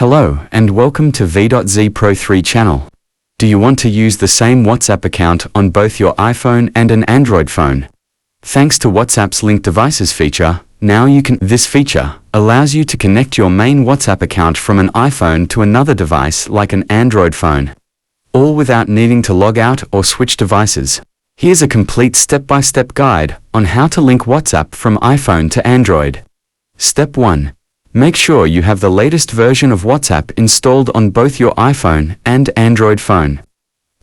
Hello and welcome to V.Z Pro 3 channel. Do you want to use the same WhatsApp account on both your iPhone and an Android phone? Thanks to WhatsApp's Link Devices feature, now you can. This feature allows you to connect your main WhatsApp account from an iPhone to another device like an Android phone, all without needing to log out or switch devices. Here's a complete step-by-step guide on how to link WhatsApp from iPhone to Android. Step 1. Make sure you have the latest version of WhatsApp installed on both your iPhone and Android phone.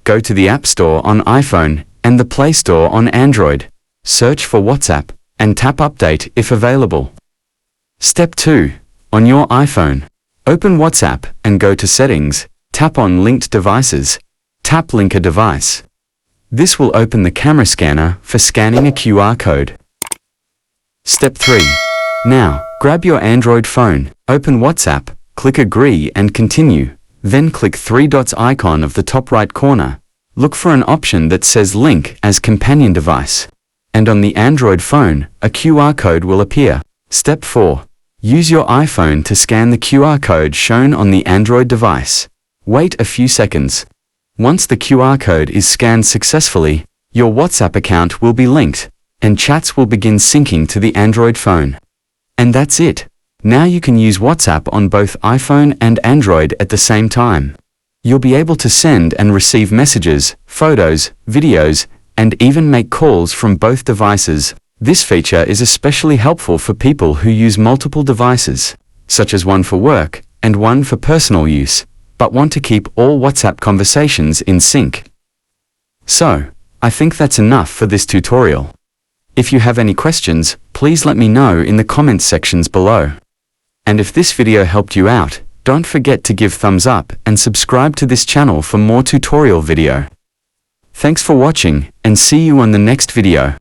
Go to the App Store on iPhone and the Play Store on Android. Search for WhatsApp and tap Update if available. Step 2. On your iPhone, open WhatsApp and go to Settings, tap on Linked Devices, tap Link a Device. This will open the camera scanner for scanning a QR code. Step 3. Now, grab your Android phone, open WhatsApp, click Agree and Continue, then click 3 dots icon of the top right corner. Look for an option that says Link as Companion Device. And on the Android phone, a QR code will appear. Step 4. Use your iPhone to scan the QR code shown on the Android device. Wait a few seconds. Once the QR code is scanned successfully, your WhatsApp account will be linked, and chats will begin syncing to the Android phone. And that's it. Now you can use WhatsApp on both iPhone and Android at the same time. You'll be able to send and receive messages, photos, videos, and even make calls from both devices. This feature is especially helpful for people who use multiple devices, such as one for work and one for personal use, but want to keep all WhatsApp conversations in sync. So, I think that's enough for this tutorial. If you have any questions, please let me know in the comments sections below. And if this video helped you out, don't forget to give thumbs up and subscribe to this channel for more tutorial video. Thanks for watching and see you on the next video.